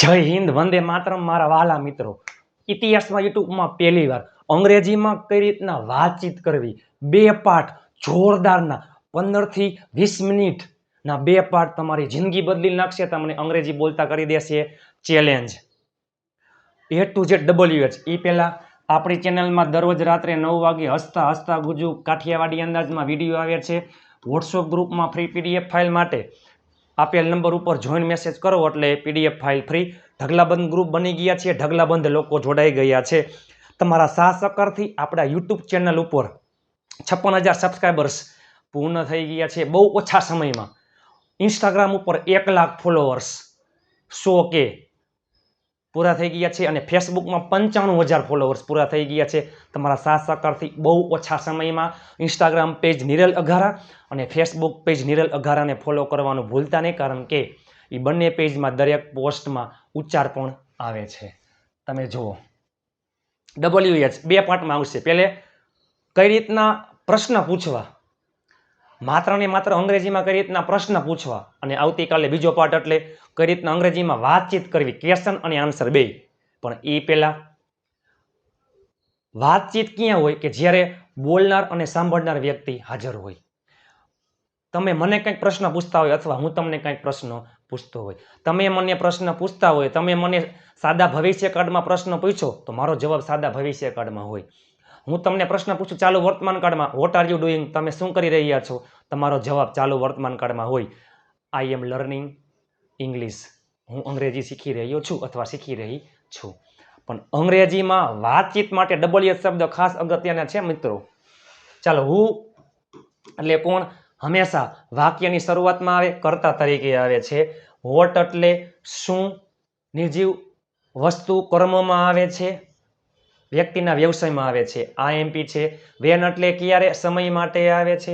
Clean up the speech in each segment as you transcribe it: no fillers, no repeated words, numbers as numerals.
જય હિન્દ, વંદે માતરમ મારા વહાલા મિત્રો. ઇતિહાસમાં યુટ્યુબમાં પહેલી વાર અંગ્રેજીમાં કઈ રીતના વાતચીત કરવી, બે પાઠ જોરદારના 15 થી 20 મિનિટના બે પાઠ તમારી જિંદગી બદલી નાખશે. તમને અંગ્રેજી બોલતા કરી દેશે. Challenge A to Z WH. એ પહેલા આપણી ચેનલમાં દરરોજ રાત્રે 9 વાગે હસતા હસતા ગુજુ કાઠિયાવાડી અંદાજમાં વિડીયો આવે છે. વોટ્સઅપ ગ્રુપમાં ફ્રી PDF ફાઇલ માટે આપેલ નંબર ઉપર જોઈન મેસેજ કરો એટલે PDF ફાઇલ ફ્રી. ઢગલાબંધ ગ્રુપ બની ગયા છે, ઢગલાબંધ લોકો જોડાઈ ગયા છે. તમારા સાથ સહકારથી આપણા યુટ્યુબ ચેનલ ઉપર 56,000 સબસ્ક્રાઈબર્સ પૂર્ણ થઈ ગયા છે બહુ ઓછા સમયમાં. ઇન્સ્ટાગ્રામ ઉપર 1 લાખ ફોલોઅર્સ 100K પૂરા થઈ ગયા છે અને ફેસબુકમાં 95,000 ફોલોઅર્સ પૂરા થઈ ગયા છે. તમારા સાથ સહકારથી બહુ ઓછા સમયમાં ઇન્સ્ટાગ્રામ પેજ નિરલ અઘારા અને ફેસબુક પેજ નિરલ અઘારાને ફોલો કરવાનું ભૂલતા નહીં, કારણ કે એ બંને પેજમાં દરેક પોસ્ટમાં ઉચ્ચાર પણ આવે છે. તમે જુઓ, WH બે પાર્ટમાં આવશે. પહેલે કઈ રીતના પ્રશ્ન પૂછવા, માત્ર ને માત્ર અંગ્રેજીમાં કઈ રીતના પ્રશ્ન પૂછવા, અને આવતીકાલે બીજો પાર્ટ એટલે કઈ રીતના અંગ્રેજીમાં વાતચીત કરવી, ક્વેશ્ચન અને આન્સર બે. પણ એ પહેલા વાતચીત ક્યાં હોય કે જ્યારે બોલનાર અને સાંભળનાર વ્યક્તિ હાજર હોય. તમે મને કંઈક પ્રશ્ન પૂછતા હોય અથવા હું તમને કંઈક પ્રશ્ન પૂછતો હોય, તમે મને પ્રશ્ન પૂછતા હોય, તમે મને સાદા ભવિષ્યકાળમાં પ્રશ્ન પૂછો તો મારો જવાબ સાદા ભવિષ્યકાળમાં હોય. હું તમને પ્રશ્ન પૂછું ચાલુ વર્તમાન કાળમાં, વોટ આર યુ ડુઈંગ, તમે શું કરી રહ્યા છો, તમારો જવાબ ચાલુ વર્તમાન કાળમાં હોય. આઈ એમ લર્નિંગ ઇંગ્લિશ, હું અંગ્રેજી શીખી રહ્યો છું અથવા શીખી રહી છું. પણ અંગ્રેજીમાં વાતચીત માટે WH શબ્દ ખાસ અગત્યના છે મિત્રો. ચાલો, હું એટલે કોણ હંમેશા વાક્યની શરૂઆતમાં આવે, કર્તા તરીકે આવે છે. વોટ એટલે શું, નિર્જીવ વસ્તુ કર્મમાં આવે છે, વ્યક્તિના વ્યવસાયમાં આવે છે. IMP છે. વેન એટલે ક્યારે, સમય માટે આવે છે.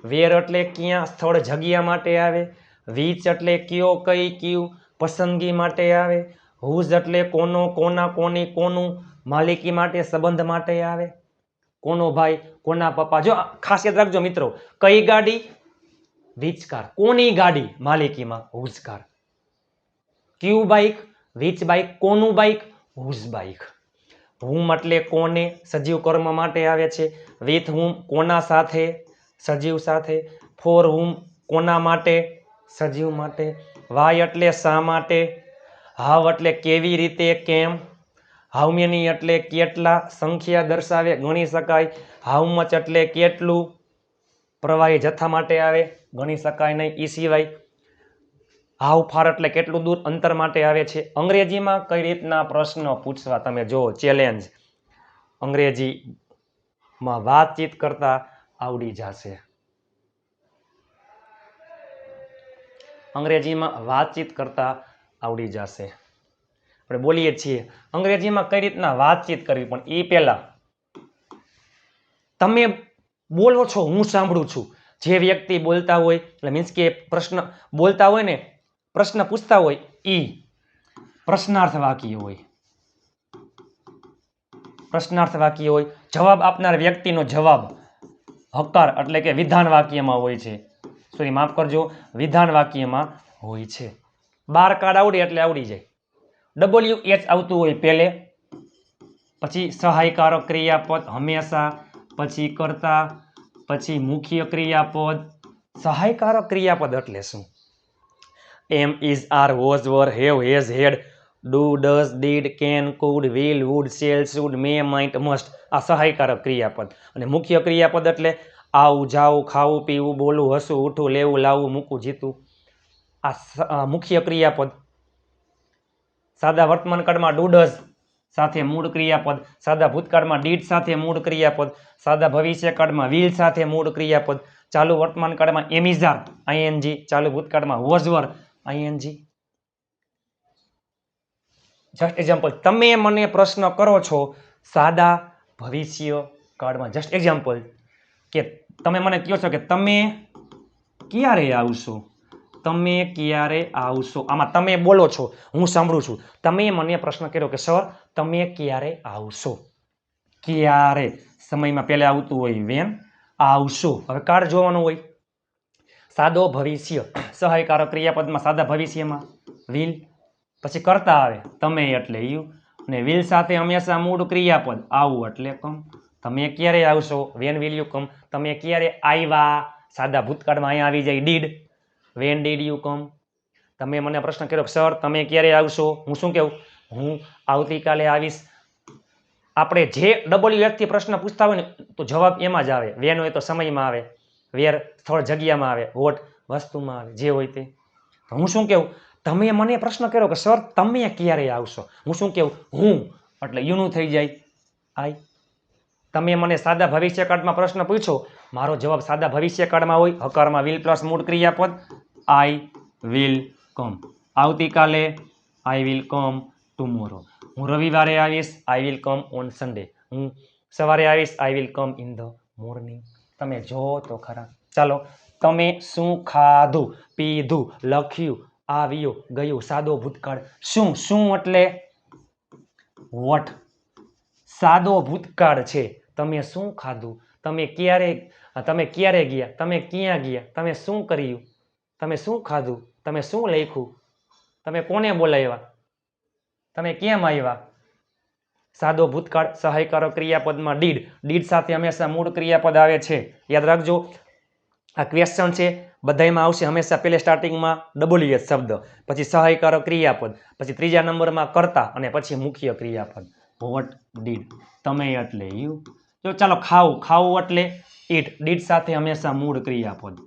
વેર એટલે ક્યાં, સ્થળ જગ્યા માટે આવે. વિચ એટલે કયો, કઈ, કયું, પસંદગી માટે આવે. હુઝ એટલે કોનો, કોના, કોની, કોનું, માલિકી માટે, સંબંધ માટે આવે. કોનો ભાઈ, કોના પપ્પા. જો ખાસ યાદ રાખજો મિત્રો, કઈ ગાડી, વિચ કાર, કોની ગાડી, માલિકીમાં હુઝ કાર. ક્યુ બાઇક, વિચ બાઇક, કોનું બાઇક, હુઝ બાઇક. હુમ એટલે કોને, સજીવ કર્મ માટે આવે છે. વિથ હુમ, કોના સાથે, સજીવ સાથે. ફોર હુમ, કોના માટે, સજીવ માટે. વાય એટલે શા માટે. હાવ એટલે કેવી રીતે, કેમ. હાઉ મેની એટલે કેટલા, સંખ્યા દર્શાવે, ગણી શકાય. હાઉ મચ એટલે કેટલું, પ્રવાહી જથ્થા માટે આવે, ગણી શકાય નહીં. એ સિવાય હાઉ ફાર એટલે કેટલું દૂર, અંતર માટે આવે છે. અંગ્રેજીમાં કઈ રીતના પ્રશ્ન પૂછવા, તમે જો. ચેલેન્જ અંગ્રેજીમાં વાતચીત કરતા આવડી જશે. અંગ્રેજીમાં વાતચીત કરતા આવડી જશે. આપણે બોલીએ છીએ અંગ્રેજીમાં કઈ રીતના વાતચીત કરવી, પણ એ પહેલા તમે બોલો છો, હું સાંભળું છું. જે વ્યક્તિ બોલતા હોય એટલે મીન્સ કે પ્રશ્ન બોલતા હોય ને, પ્રશ્ન પૂછતા હોય, એ પ્રશ્નાર્થ વાક્ય હોય. પ્રશ્નાર્થ વાક્ય હોય. જવાબ આપનાર વ્યક્તિનો જવાબ હકાર એટલે કે વિધાન વાક્યમાં હોય છે. સોરી, માફ કરજો, વિધાન વાક્યમાં હોય છે. 12 કાર્ડ આવડે એટલે આવડી જાય. WH આવતું હોય પહેલે, પછી સહાયકારક ક્રિયાપદ હંમેશા, પછી કર્તા, પછી મુખ્ય ક્રિયાપદ. સહાયકારક ક્રિયાપદ એટલે શું? Am, is, are, was, were, have, has, had, do, does, did, can, could, will, would, shall, should, may, might, must. આ સહાયકારક ક્રિયાપદ. અને મુખ્ય ક્રિયાપદ એટલે આવું, જાવું, ખાવું, પીવું, બોલવું, હસવું, ઉઠવું, લેવું, લાવવું, મૂકવું, જીતવું. આ મુખ્ય ક્રિયાપદ. સાદા વર્તમાન કાળમાં ડુ ડઝ સાથે મૂળ ક્રિયાપદ, સાદા ભૂતકાળમાં ડીડ સાથે મૂળ ક્રિયાપદ, સાદા ભવિષ્યકાળમાં વિલ સાથે મૂળ ક્રિયાપદ, ચાલુ વર્તમાન કાળમાં એમ ઇઝ આર ING, ચાલુ ભૂતકાળમાં was var ING. Just example, તમે મને પ્રશ્ન કરો છો સાદા ભવિષ્ય કાળમાં. જસ્ટ એક્ઝામ્પલ કે તમે મને કહો છો કે તમે ક્યારે આવશો, તમે ક્યારે આવશો. આમાં તમે બોલો છો, હું સાંભળું છું. તમે મને પ્રશ્ન કર્યો કે સર તમે ક્યારે આવશો. ક્યારે સમયમાં પહેલા આવતું હોય વેન, આવશો. હવે કાળ જોવાનું હોય. સાદો ભવિષ્ય, સહાયકારક ક્રિયાપદમાં સાદા ભવિષ્યમાં વિલ, પછી કરતા આવે તમે એટલે યુ, અને વિલ સાથે હંમેશા મૂળ ક્રિયાપદ આવું એટલે કમ. તમે ક્યારે આવશો? When will you come. તમે ક્યારે આવ્યા? સાદા ભૂતકાળમાં અહીંયા આવી જાય did. When did you come. તમે મને પ્રશ્ન કર્યો સર તમે ક્યારે આવશો? હું શું કહું? હું આવતીકાલે આવીશ. આપણે જે WH થી પ્રશ્ન પૂછતા હોય ને તો જવાબ એમાં જ આવે. વેન હોય તો સમયમાં આવે, વેર સ્થળ જગ્યામાં આવે, વોટ વસ્તુમાં આવે, જે હોય તે. તો હું શું કહું? તમે મને પ્રશ્ન કર્યો કે સર તમે ક્યારે આવશો? હું શું કહું? હું એટલે યુનું થઈ જાય આઈ. તમે મને સાદા ભવિષ્યકાળમાં પ્રશ્ન પૂછો, મારો જવાબ સાદા ભવિષ્યકાળમાં હોય, હકારમાં વિલ પ્લસ મૂળ ક્રિયાપદ આઈ વિલ કમ. આવતીકાલે આઈ વિલ કમ ટુમોરો. હું રવિવારે આવીશ I will come on Sunday. હું સવારે આવીશ I will come in the morning. તમે જો તો ખરા. ચાલો, તમે શું ખાધું, પીધું, લખ્યું, આવ્યું, ગયું, સાદો ભૂતકાળ. શું શું એટલે વોટ. સાદો ભૂતકાળ છે. તમે શું ખાધું, તમે ક્યારે ગયા, તમે ક્યાં ગયા, તમે શું કર્યું, તમે શું ખાધું, તમે શું લખ્યું, તમે કોને બોલાવ્યા, તમે કેમ આવ્યા. સાદો ભૂતકાળ. સહાયકારક ક્રિયાપદમાં ડીડ. ડીડ સાથે હંમેશા મૂળ ક્રિયાપદ આવે છે. યાદ રાખજો, આ ક્વેશ્ચન છે, બધાયમાં આવશે હંમેશા પહેલે સ્ટાર્ટિંગમાં WH શબ્દ, પછી સહાયકારક ક્રિયાપદ, પછી ત્રીજા નંબરમાં કર્તા અને પછી મુખ્ય ક્રિયાપદ. What did. તમે એટલે યુ. જો ચાલો ખાવું. ખાવું એટલે ઈટ. ડીડ સાથે હંમેશા મૂળ ક્રિયાપદ.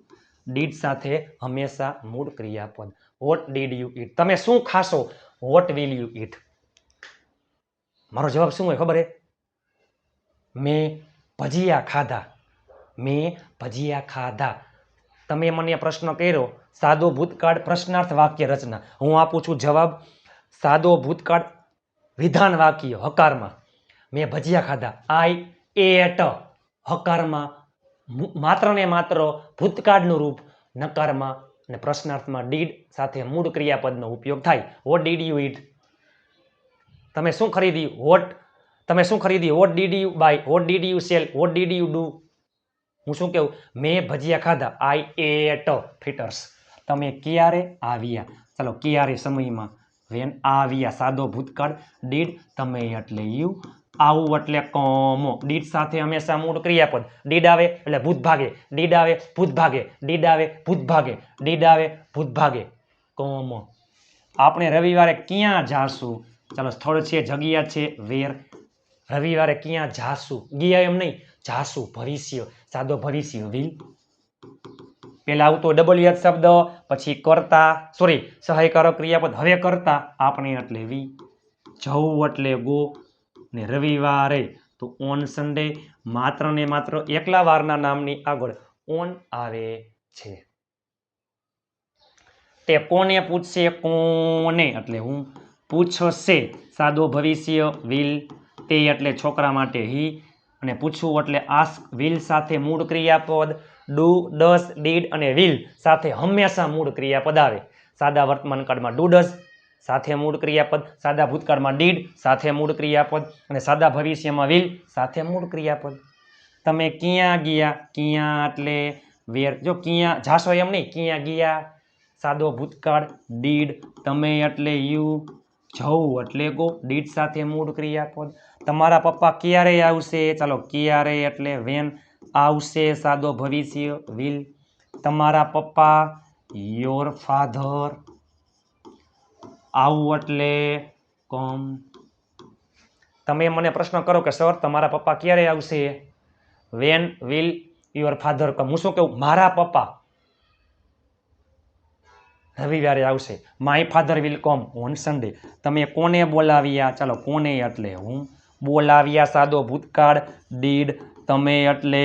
ડીડ સાથે હંમેશા મૂળ ક્રિયાપદ. Vote did you eat. તમે શું ખાશો? વોટ વિલ યુ ઈટ. મારો જવાબ શું હોય ખબર હે? મેં ભજીયા ખાધા. મેં ભજીયા ખાધા. તમે મને પ્રશ્ન કર્યો સાદો ભૂતકાળ પ્રશ્નાર્થ વાક્ય રચના. હું આપું છું જવાબ સાદો ભૂતકાળ વિધાન વાક્ય હકારમાં. મેં ભજીયા ખાધા. I at. હકારમાં માત્ર ને માત્ર ભૂતકાળનું રૂપ, નકારમાં અને પ્રશ્નાર્થમાં ડીડ સાથે મૂળ ક્રિયાપદનો ઉપયોગ થાય. What did you eat. તમે શું ખરીદ્યું? વોટ. તમે શું ખરીદ્યું? What did you buy. What did you sell. What did you do. હું શું કહું? મેં ભજીયા ખાધા. I ate fritters. તમે ક્યારે આવ્યા? ચાલો, ક્યારે સમયમાં. વેન આવ્યા. સાદો ભૂતકાળ ડીડ. તમે એટલે યુ. આવું એટલે કોમો. ડીડ સાથે હંમેશા મૂળ ક્રિયાપદ. ડીડ આવે એટલે ભૂત ભાગે. ડીડ આવે ભૂત ભાગે. ડીડ આવે ભૂત ભાગે. ડીડ આવે ભૂત ભાગે. કોમો. આપણે રવિવારે ક્યાં જાશું? ચાલો, સ્થળ છે, જગ્યા છે, વેર. રવિવારે ક્યાં જાશું? ગયા એમ નહીં, જાશું. ભવિષ્ય. સાદો ભવિષ્ય વિલ. પેલા આવતો WH શબ્દ, પછી કરતા, સોરી સહાયકારક ક્રિયાપદ, હવે કરતા આપણે એટલે વી. જવું એટલે ગો. ને રવિવારે તો ઓન સન્ડે. માત્ર ને માત્ર એકલા વારના નામની આગળ ઓન આવે છે. તે કોને પૂછશે? કોને એટલે હું. પૂછશે સાદો ભવિષ્ય વિલ. તે એટલે છોકરા માટે હી. અને પૂછવું એટલે આસ્ક. વિલ સાથે મૂળ ક્રિયાપદ ડુ, ડસ, ડીડ અને વિલ સાથે હંમેશા મૂળ ક્રિયાપદ આવે. સાદા વર્તમાન કાળમાં ડુ ડસ સાથે મૂળ ક્રિયાપદ, સાદા ભૂતકાળમાં ડીડ સાથે મૂળ ક્રિયાપદ અને સાદા ભવિષ્યમાં વિલ સાથે મૂળ ક્રિયાપદ. તમે ક્યાં ગયા? ક્યાં એટલે વેર. જો ક્યાં જાશો એમ નહીં, ક્યાં ગયા. સાદો ભૂતકાળ ડીડ. તમે એટલે યુ. જવું એટલે ગો. ડીડ સાથે મૂળ ક્રિયાપદ. તમારા પપ્પા ક્યારે આવશે? ચાલો, ક્યારે એટલે વેન આવશે. સાદો ભવિષ્ય વિલ. તમારા પપ્પા યોર ફાધર. આવું એટલે કમ. તમે મને પ્રશ્ન કરો કે સર તમારા પપ્પા ક્યારે આવશે? When will your father come. હું શું કહું? મારા પપ્પા રવિવારે આવશે. My father will come on Sunday. તમે કોને બોલાવ્યા? ચાલો, કોને એટલે હું. બોલાવ્યા સાદો ભૂતકાળ ડીડ. તમે એટલે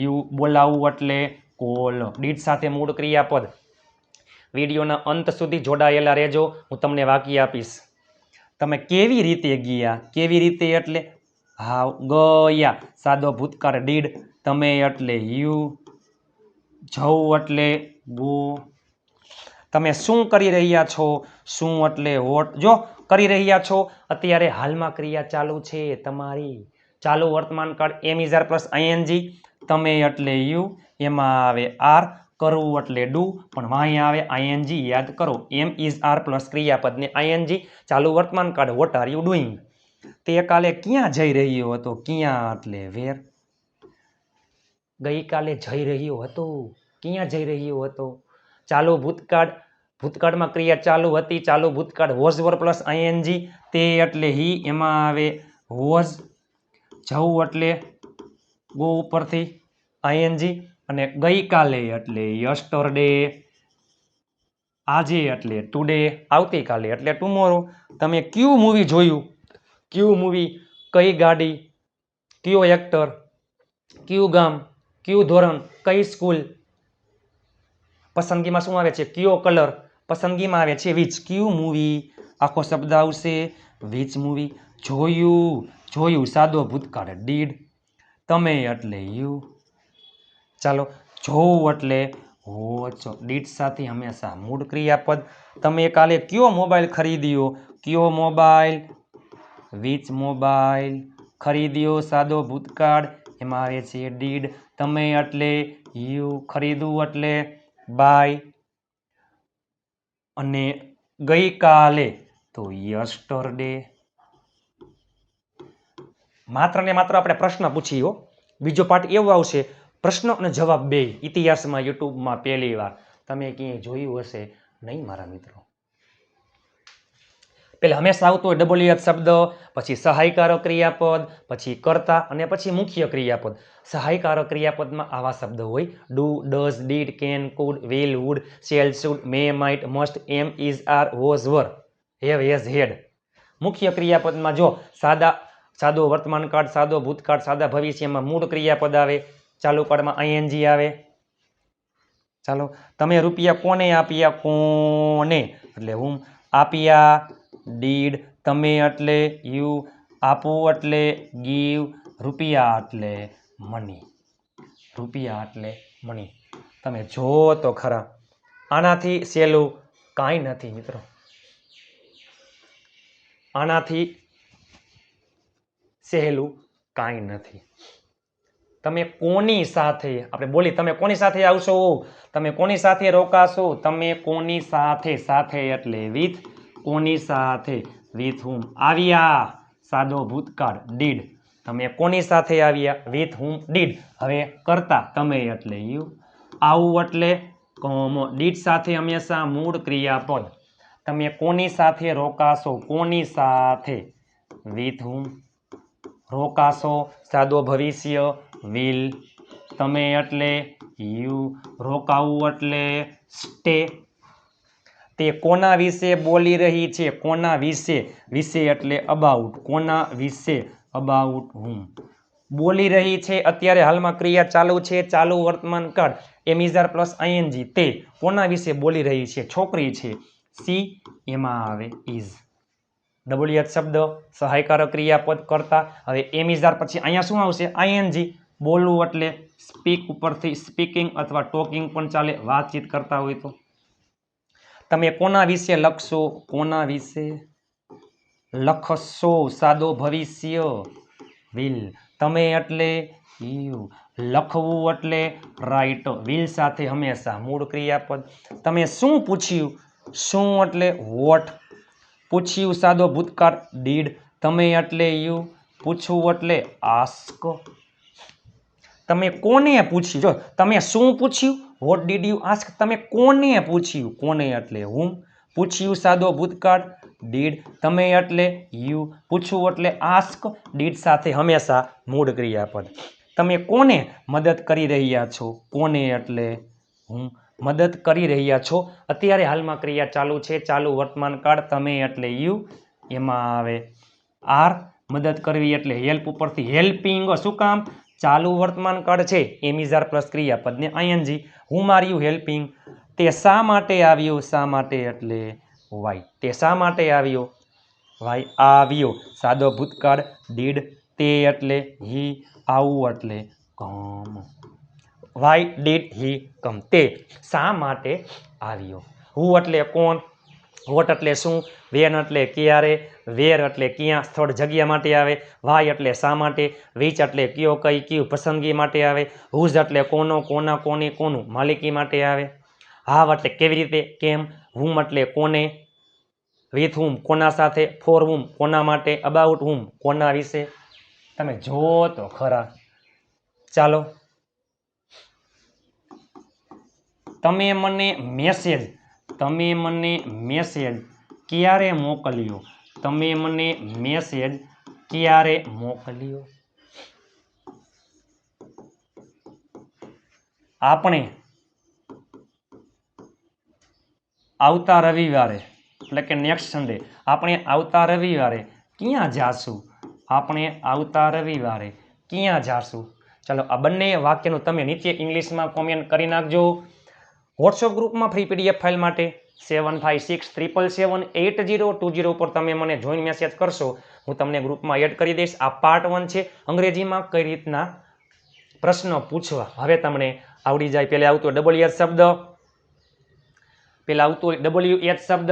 યુ. બોલાવવું એટલે કોલ. ડીડ સાથે મૂળ ક્રિયાપદ. વિડીયોના અંત સુધી જોડાયેલા રહેજો. હું તમને વાક્ય આપીશ. તમે કેવી રીતે ગયા? કેવી રીતે એટલે હાવ. ગયા સાદો ભૂતકાળ ડીડ. તમે એટલે યુ. જવું એટલે ગો. તમે શું કરી રહ્યા છો? શું એટલે વોટ. જો કરી રહ્યા છો અત્યારે હાલમાં ક્રિયા ચાલુ છે તમારી. ચાલુ વર્તમાન કાળ એમ ઇઝ આર પ્લસ ING. તમે એટલે યુ. એમાં આવે આર. કરવું એટલે ડુ, પણ વાંહી આવે આઈએનજી, યાદ કરો એમ ઇઝ આર પ્લસ ક્રિયાપદને આઈએનજી, ચાલુ વર્તમાન કાળ વોટ આર યુ ડુઈંગ. તે કાલે ક્યાં જઈ રહ્યો હતો? ક્યાં એટલે વેર. ગઈકાલે જઈ રહ્યો હતો, ક્યાં જઈ રહ્યો હતો? ચાલુ ભૂતકાળ, ભૂતકાળમાં ક્રિયા ચાલુ હતી, ચાલુ ભૂતકાળ વોઝ વર પ્લસ આઈએનજી, તે એટલે હી, એમાં આવે વોઝ, જવું એટલે ગો ઉપરથી આઈએનજી, અને ગઈકાલે એટલે યસ્ટરડે, આજે એટલે ટુડે, આવતીકાલે એટલે ટુમોરો. તમે કયું મૂવી જોયું? કયું મૂવી, કઈ ગાડી, કયો એક્ટર, કયું ગામ, કયું ધોરણ, કઈ સ્કૂલ. પસંદગીમાં શું આવે છે? કયો કલર. પસંદગીમાં આવે છે વિચ. કયું મૂવી, આખો શબ્દ આવશે વિચ મૂવી. જોયું, જોયું સાદો ભૂતકાળ ડીડ, તમે એટલે યુ. ચાલો, જોવું એટલે વોચ, ડીડ સાથે હંમેશા મૂળ ક્રિયાપદ. તમે કાલે કયો મોબાઈલ ખરીદ્યો? કયો મોબાઈલ, વિચ મોબાઈલ ખરીદ્યો, સાદો ભૂતકાળ, એમાં આવે છે ડીડ, તમે એટલે યુ, ખરીદવું એટલે બાય, અને ગઈકાલે તો યસ્ટરડે. માત્ર ને માત્ર આપણે પ્રશ્ન પૂછી હો. બીજો પાઠ એવો આવશે પ્રશ્ન અને જવાબ બે, ઇતિહાસમાં યુટ્યુબમાં પહેલી વાર. તમે ક્યાંય જોયું હશે નહીં મારા મિત્રો. પેલા હંમેશા આવતો હોય ડબલ્યુએચ શબ્દ, પછી સહાયકારક ક્રિયાપદ, પછી કર્તા, અને પછી મુખ્ય ક્રિયાપદ. સહાયકારક ક્રિયાપદમાં આવા શબ્દ હોય do, does, did, can, could, will, would, shall, should, may, might, must, am, is, are, was, were, have, has, had. મુખ્ય ક્રિયાપદમાં જો સાદો વર્તમાન કાળ, સાદો ભૂતકાળ, સાદા ભવિષ્યમાં મૂળ ક્રિયાપદ આવે, ચાલુ કાળમાં આઈએનજી આવે. ચાલો, તમે રૂપિયા કોને આપ્યા? કોને એટલે હું, આપ્યા ડીડ, તમે એટલે યુ, આપવું એટલે ગીવ, રૂપિયા એટલે મની. રૂપિયા એટલે મની. તમે જો તો ખરા, આનાથી સહેલું કાંઈ નથી મિત્રો. આનાથી સહેલું કાંઈ નથી. તમે કોની સાથે, આપણે બોલી તમે કોની સાથે આવશો? તમે કોની સાથે રોકાશો? તમે કોની સાથે, સાથે એટલે વિથ, કોની સાથે, વિથ હુમ. આવ્યા, સાદો ભૂતકાળ ડીડ, તમે કોની સાથે આવ્યા? With whom did. હવે કરતા, તમે એટલે યુ, આવું એટલે ડીડ સાથે હંમેશા મૂળ ક્રિયાપદ. તમે કોની સાથે રોકાશો? કોની સાથે, વિથ હુમ. રોકાશો, સાદો ભવિષ્ય વિલ, તમે એટલે યુ, રોકાવું એટલે સ્ટે. તે કોના વિશે બોલી રહી છે? કોના વિશે, વિશે એટલે અબાઉટ, કોના વિશે, અબાઉટ હુમ. બોલી રહી છે, અત્યારે હાલમાં ક્રિયા ચાલુ છે, ચાલુ વર્તમાન કાળ, એમિઝાર પ્લસ આઈએનજી, તે કોના વિશે બોલી રહી છે? છોકરી છે, સી, એમાં આવે ઇઝ. ડબલ્યુએચ શબ્દ, સહાયકારક ક્રિયાપદ કરતા. હવે એમિઝાર પછી અહીંયા શું આવશે? આઈએનજી. બોલવું એટલે સ્પીક ઉપરથી સ્પીકિંગ અથવા ટોકિંગ પણ ચાલે, વાતચીત કરતા હોય તો. તમે કોના વિશે લખશો? કોના વિશે લખશો, સાદો ભવિષ્ય વિલ, તમે એટલે યુ, લખવું એટલે રાઇટ, વિલ સાથે હંમેશા મૂળ ક્રિયાપદ. તમે શું પૂછ્યું? શું એટલે વોટ, પૂછ્યું સાદો ભૂતકાળ ડીડ, તમે એટલે યુ, પૂછવું એટલે આસ્ક. તમે કોને પૂછ્યું? જો તમે શું પૂછ્યું, વોટ ડીડ યુ આસ્ક, તમે કોને પૂછ્યું? કોને એટલે હુમ, પૂછ્યું સાદો ભૂતકાળ ડીડ, તમે એટલે યુ, પૂછવું એટલે આસ્ક, ડીડ સાથે હંમેશા મૂળ ક્રિયાપદ. તમે કોને મદદ કરી રહ્યા છો? કોને એટલે હું, મદદ કરી રહ્યા છો. અત્યારે હાલમાં ક્રિયા ચાલુ છે, ચાલુ વર્તમાન કાળ, તમે એટલે યુ, એમાં આવે આર. મદદ કરવી એટલે હેલ્પ ઉપરથી હેલ્પિંગ. શું કામ? ચાલુ વર્તમાન કાળ છે, એમિઝાર પ્લસ ક્રિયાપદને ING. Whom are you helping. તે શા માટે આવ્યો? શા માટે એટલે વાય. તે શા માટે આવ્યો? વાય, આવ્યો, સાદો ભૂતકાળ ડીડ, તે એટલે હી, આવું એટલે કમ. વાય ડીડ હી કમ, તે શા માટે આવ્યો. હુ એટલે કોણ, વોટ એટલે શું, વેન એટલે ક્યારે, વેર એટલે ક્યાં સ્થળ જગ્યા માટે આવે, વાય એટલે શા માટે, વિચ એટલે કયો કઈ કયું પસંદગી માટે આવે, હુઝ એટલે કોનો કોના કોની કોનું માલિકી માટે આવે, હાવ એટલે કેવી રીતે કેમ, હુમ એટલે કોને, વિથ હુમ કોના સાથે, ફોર હુમ કોના માટે, અબાઉટ હુમ કોના વિશે. તમે જો તો ખરા. ચાલો, તમે મને મેસેજ ક્યારે મોકલ્યો, તમે મને મેસેજ ક્યારે મોકલ્યો. આપણે આવતા રવિવારે એટલે કે નેક્સ્ટ સન્ડે, આપણે આવતા રવિવારે ક્યાં જાશું, આપણે આવતા રવિવારે ક્યાં જાશું. ચાલો, આ બંને વાક્યનું તમે નીચે ઇંગ્લિશમાં કોમેન્ટ કરી નાખજો. વોટ્સઅપ ગ્રુપમાં ફ્રી પીડીએફ ફાઇલ માટે 7567778020 ઉપર તમે મને જોઈન મેસેજ કરશો, હું તમને ગ્રુપમાં એડ કરી દઈશ. આ પાર્ટ 1 છે, અંગ્રેજીમાં કઈ રીતના પ્રશ્નો પૂછવા. હવે તમને આવડી જાય. પહેલા આવતો WH શબ્દ, પહેલા આવતો WH શબ્દ,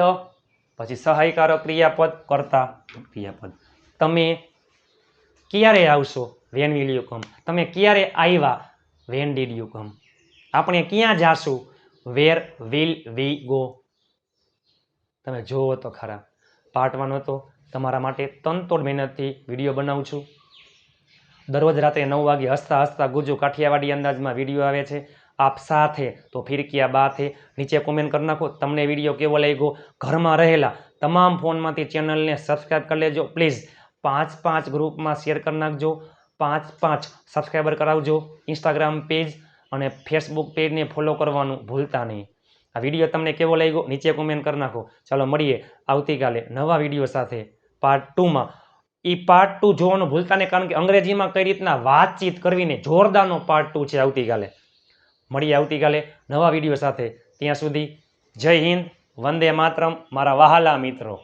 પછી સહાયકારક ક્રિયાપદ, કર્તા ક્રિયાપદ. તમે ક્યારે આવશો, વેન વિલ યુ કમ. તમે ક્યારે આવ્યા, વેન ડીડ યુ કમ. આપણે ક્યાં જાશું, વેર વિલ વી ગો. તમે જોવો તો ખરા. પાર્ટ 1 હતો. તમારા માટે તનતોડ મહેનતથી વિડીયો બનાવું છું. દરરોજ રાત્રે 9 વાગે હસતા હસતા ગુજુ કાઠિયાવાડી અંદાજમાં વિડીયો આવે છે. આપ સાથે તો ફિર કિયા બાત હે. નીચે કોમેન્ટ કરી નાખો તમને વિડીયો કેવો લાગ્યો. ઘરમાં રહેલા તમામ ફોનમાંથી ચેનલને સબસ્ક્રાઈબ કરી લેજો પ્લીઝ. 5 ગ્રુપમાં શેર કરી નાખજો. 5 સબસ્ક્રાઈબર કરાવજો. ઇન્સ્ટાગ્રામ પેજ અને ફેસબુક પેજને ફોલો કરવાનું ભૂલતા નહીં. આ વિડીયો તમને કેવો લાગ્યો નીચે કોમેન્ટ કરી નાખો. ચાલો મળીએ આવતીકાલે નવા વિડીયો સાથે પાર્ટ 2માં. એ પાર્ટ 2 જોવાનું ભૂલતા નહીં, કારણ કે અંગ્રેજીમાં કઈ રીતના વાતચીત કરવીને જોરદારનો પાર્ટ 2 છે આવતીકાલે. મળીએ આવતીકાલે નવા વિડીયો સાથે. ત્યાં સુધી જય હિન્દ, વંદે માતરમ મારા વહાલા મિત્રો.